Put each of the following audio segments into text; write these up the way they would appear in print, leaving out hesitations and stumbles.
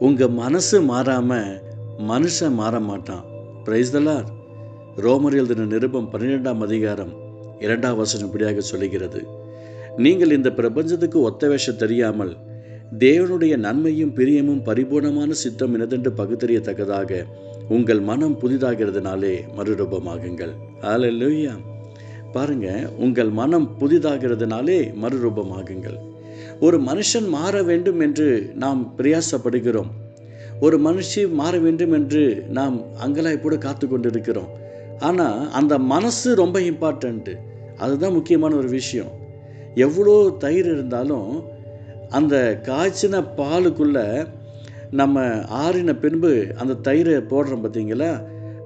உங்கள் மனசு மாறாமல் மனுஷன் மாற மாட்டான். Praise the Lord. ரோமர் எழுதின நிருபம் 12ஆம் அதிகாரம் 2ஆம் வசனம் இப்படியாக சொல்லுகிறது, நீங்கள் இந்த பிரபஞ்சத்துக்கு ஒத்த வேஷம் தெரியாமல் தேவனுடைய நன்மையும் பிரியமும் பரிபூர்ணமான சித்தம் எனதென்று பகுத்தறியத்தக்கதாக உங்கள் மனம் புதிதாகிறதுனாலே மறுரூபமாகுங்கள். ஹல்லேலூயா. பாருங்க, உங்கள் மனம் புதிதாகிறதுனாலே மறுரூபமாகுங்கள். ஒரு மனுஷன் மாற வேண்டும் என்று நாம் பிரயாசப்படுகிறோம். ஒரு மனுஷி மாற வேண்டும் என்று நாம் அங்கலாய்ப்போடு காத்து கொண்டு இருக்கிறோம். ஆனால் அந்த மனசு ரொம்ப இம்பார்ட்டண்ட்டு. அதுதான் முக்கியமான ஒரு விஷயம். எவ்வளோ தயிர் இருந்தாலும் அந்த காய்ச்சின பாலுக்குள்ளே நம்ம ஆறின பின்பு அந்த தயிரை போடுறோம் பார்த்தீங்களா,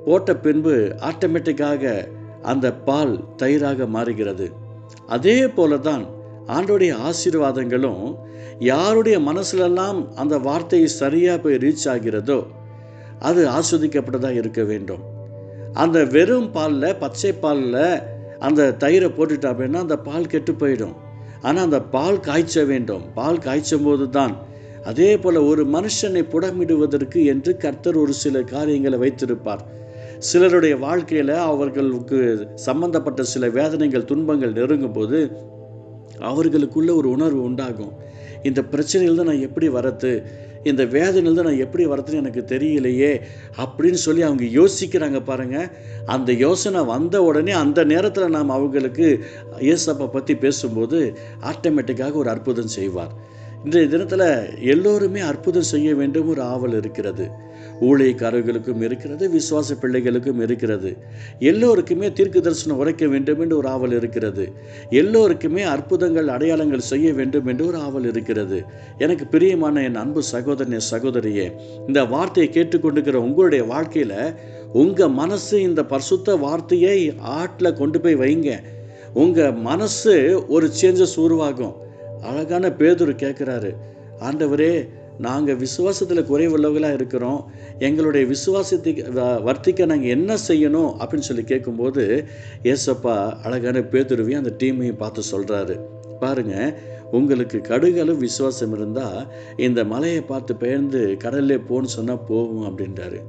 போட்ட பின்பு ஆட்டோமேட்டிக்காக அந்த பால் தயிராக மாறுகிறது. அதே போல தான் ஆண்டோடைய ஆசீர்வாதங்களும் யாருடைய மனசுலெல்லாம் அந்த வார்த்தை சரியாக போய் ரீச் ஆகிறதோ அது ஆஸ்வதிக்கப்பட்டதாக இருக்க வேண்டும். அந்த வெறும் பாலில், பச்சை பாலில் அந்த தயிரை போட்டுட்டா அப்படின்னா அந்த பால் கெட்டு போயிடும். ஆனால் அந்த பால் காய்ச்ச வேண்டும். பால் காய்ச்சும் போது தான். அதே போல் ஒரு மனுஷனை புடமிடுவதற்கு என்று கர்த்தர் ஒரு சில காரியங்களை வைத்திருப்பார். சிலருடைய வாழ்க்கையில் அவர்களுக்கு சம்பந்தப்பட்ட சில வேதனைகள், துன்பங்கள் நெருங்கும் போது அவர்களுக்குள்ள ஒரு உணர்வு உண்டாகும். இந்த பிரச்சனையில் தான் நான் எப்படி வரது, இந்த வேதனையில் தான் நான் எப்படி வரதுன்னு எனக்கு தெரியலையே அப்படின்னு சொல்லி அவங்க யோசிக்கிறாங்க பாருங்கள். அந்த யோசனை வந்த உடனே அந்த நேரத்தில் நாம் அவங்களுக்கு இயேசப்பா பற்றி பேசும்போது ஆட்டோமேட்டிக்காக ஒரு அற்புதம் செய்வார். இன்றைய தினத்தில் எல்லோருமே அற்புதம் செய்ய வேண்டும் ஒரு ஆவல் இருக்கிறது. ஊழியக்காரர்களுக்கும் இருக்கிறது, விசுவாச பிள்ளைகளுக்கும் இருக்கிறது. எல்லோருக்குமே தீர்க்க தரிசனம் உரைக்க வேண்டும் என்று ஒரு ஆவல் இருக்கிறது. எல்லோருக்குமே அற்புதங்கள், அடையாளங்கள் செய்ய வேண்டும் என்று ஒரு ஆவல் இருக்கிறது. எனக்கு பிரியமான என் அன்பு சகோதரனே, சகோதரியே, இந்த வார்த்தையை கேட்டுக்கொண்டிருக்கிற உங்களுடைய வாழ்க்கையில் உங்கள் மனசு இந்த பரிசுத்த வார்த்தையை ஆட்டில் கொண்டு போய் வைங்க. உங்கள் மனசு ஒரு சேஞ்சஸ் உருவாகும். அழகான பேதுரு கேட்குறாரு, ஆண்டவரே, நாங்கள் விசுவாசத்தில் குறைவுள்ளவர்களாக இருக்கிறோம், எங்களுடைய விசுவாசத்தை வர்த்திக்க நாங்கள் என்ன செய்யணும் அப்படின்னு சொல்லி கேட்கும்போது ஏசப்பா அழகான பேதுருவையும் அந்த டீமையும் பார்த்து சொல்கிறாரு, பாருங்கள், உங்களுக்கு கடுகளவு விசுவாசம் இருந்தால் இந்த மலையை பார்த்து பெயர்ந்து கடல்லே போன்னு சொன்னால் போகும் அப்படின்றாரு.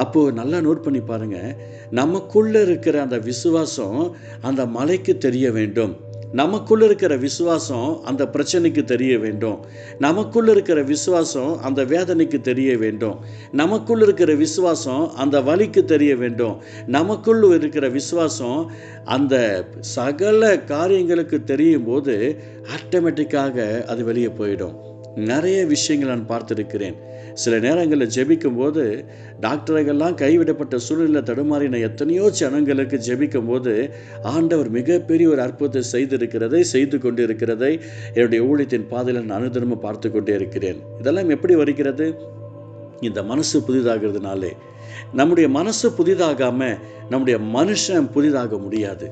அப்போது நல்லா நோட் பண்ணி பாருங்கள், நமக்குள்ளே இருக்கிற அந்த விசுவாசம் அந்த மலைக்கு தெரிய வேண்டும். நமக்குள்ள இருக்கிற விசுவாசம் அந்த பிரச்சனைக்கு தெரிய வேண்டும். நமக்குள்ள இருக்கிற விசுவாசம் அந்த வேதனைக்கு தெரிய வேண்டும். நமக்குள்ள இருக்கிற விசுவாசம் அந்த வலிக்கு தெரிய வேண்டும். நமக்குள்ள இருக்கிற விசுவாசம் அந்த சகல காரியங்களுக்கு தெரியும் போது ஆட்டோமேட்டிக்காக அது வெளியே போயிடும். நிறைய விஷயங்கள் நான் பார்த்துருக்கிறேன். சில நேரங்களில் ஜெபிக்கும் போது டாக்டர்கள்லாம் கைவிடப்பட்ட சூழ்நிலை தடுமாறின எத்தனையோ ஜனங்களுக்கு ஜெபிக்கும் போது ஆண்டவர் மிகப்பெரிய ஒரு அற்புதத்தை செய்து கொண்டு இருக்கிறதை என்னுடைய ஊழியத்தின் பாதையில் நான் அனுதினமும் பார்த்து கொண்டே இருக்கிறேன். இதெல்லாம் எப்படி வருகிறது? இந்த மனசு புதிதாகிறதுனாலே. நம்முடைய மனசு புதிதாகாமல் நம்முடைய மனுஷன் புதிதாக முடியாது.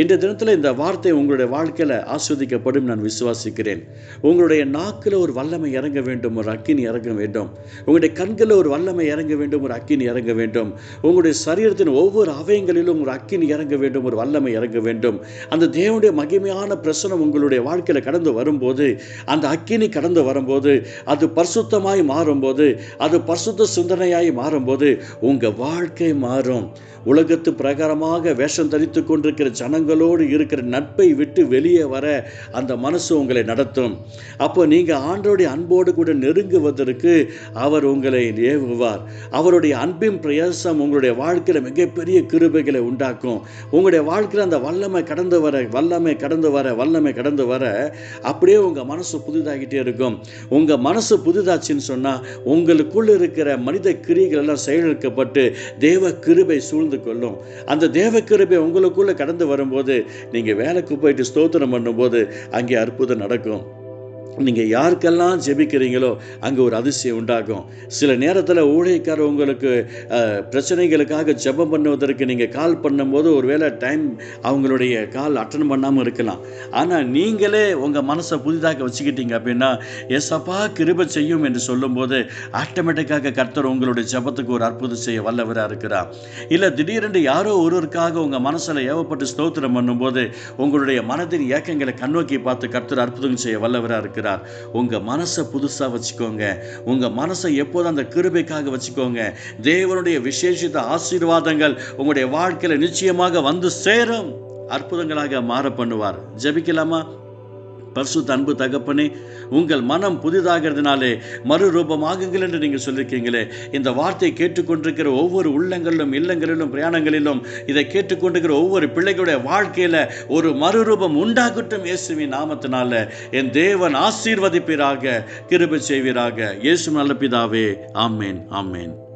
இன்றைய தினத்தில் இந்த வார்த்தை உங்களுடைய வாழ்க்கையில் ஆஸ்வதிக்கப்படும் நான் விசுவாசிக்கிறேன். உங்களுடைய நாக்கில் ஒரு வல்லமை இறங்க வேண்டும், ஒரு அக்கினி இறங்க வேண்டும். உங்களுடைய கண்களில் ஒரு வல்லமை இறங்க வேண்டும், ஒரு அக்கினி இறங்க வேண்டும். உங்களுடைய சரீரத்தின் ஒவ்வொரு அவயங்களிலும் ஒரு அக்கினி இறங்க வேண்டும், ஒரு வல்லமை இறங்க வேண்டும். அந்த தேவனுடைய மகிமையான பிரசனம் உங்களுடைய வாழ்க்கையில் கடந்து வரும்போது, அந்த அக்கினி கடந்து வரும்போது, அது பரிசுத்தமாய் மாறும்போது, அது பரிசுத்த சிந்தனையாய் மாறும்போது உங்கள் வாழ்க்கை மாறும். உலகத்து பிரகாரமாக வேஷம் தரித்து கொண்டிருக்கிற ஜனங்களோடு இருக்கிற நட்பை விட்டு வெளியே வர அந்த மனசு உங்களை நடத்தும். அப்போ நீங்கள் ஆண்டோடைய அன்போடு கூட நெருங்குவதற்கு அவர் உங்களை ஏவுவார். அவருடைய அன்பின் பிரயாசம் உங்களுடைய வாழ்க்கையில் மிகப்பெரிய கிருபைகளை உண்டாக்கும். உங்களுடைய வாழ்க்கையில் அந்த வல்லமை கடந்து வர அப்படியே உங்கள் மனசு புதிதாகிட்டே இருக்கும். உங்கள் மனசு புதிதாச்சுன்னு சொன்னால் உங்களுக்குள்ள இருக்கிற மனித கிரியைகள் எல்லாம் செயலிழக்கப்பட்டு தேவ கிருபை சூழ்ந்து கொள்ளும். அந்த தேவ கிருபை உங்களுக்குள்ள கடந்து வரும்போது நீங்க வேலைக்கு போயிட்டு ஸ்தோத்திரம் பண்ணும்போது அங்கே அற்புதம் நடக்கும். நீங்கள் யாருக்கெல்லாம் ஜெபிக்கிறீங்களோ அங்கே ஒரு அதிசயம் உண்டாகும். சில நேரத்தில் ஊழியக்காரர் உங்களுக்கு பிரச்சனைகளுக்காக ஜெபம் பண்ணுவதற்கு நீங்கள் கால் பண்ணும்போது ஒருவேளை டைம் அவங்களுடைய கால் அட்டன் பண்ணாமல் இருக்கலாம். ஆனால் நீங்களே உங்கள் மனசை புதிதாக வச்சுக்கிட்டீங்க அப்படின்னா ஏசப்பா கிருபை செய்யும் என்று சொல்லும்போது ஆட்டோமேட்டிக்காக கர்த்தர் உங்களுடைய ஜெபத்துக்கு ஒரு அற்புதம் செய்ய வல்லவராக இருக்கிறார். இல்லை திடீரென்று யாரோ ஒருவருக்காக உங்கள் மனசில் ஏவப்பட்டு ஸ்தோத்திரம் பண்ணும்போது உங்களுடைய மனதின் ஏக்கங்களை கண்ணோக்கி பார்த்து கர்த்தர் அற்புதம் செய்ய வல்லவராக இருக்கிறார். சொல்லுகிறார். உங்கள் மனசை புதுசாக வச்சுக்கோங்க. உங்கள் மனசை எப்போதும் அந்த கிருபைக்காக வச்சுக்கோங்க. தேவனுடைய விசேஷித்த ஆசீர்வாதங்கள் உங்களுடைய வாழ்க்கையில் நிச்சயமாக வந்து சேரும். அற்புதங்களாக மாற பண்ணுவார். ஜெபிக்கலாமா? பரிசுத்த அன்பு தகப்பனே, உங்கள் மனம் புதிதாகிறதுனாலே மறுரூபமாகுங்கள் என்று நீங்கள் சொல்லியிருக்கீங்களே, இந்த வார்த்தையை கேட்டுக்கொண்டிருக்கிற ஒவ்வொரு உள்ளங்களிலும், இல்லங்களிலும், பிரயாணங்களிலும் இதை கேட்டுக்கொண்டிருக்கிற ஒவ்வொரு பிள்ளைகளுடைய வாழ்க்கையில் ஒரு மறுரூபம் உண்டாகட்டும். இயேசுவின் நாமத்தினால என் தேவன் ஆசீர்வதிப்பீராக, கிருபை செய்வீராக. இயேசு நல்ல பிதாவே, ஆமேன், ஆமேன்.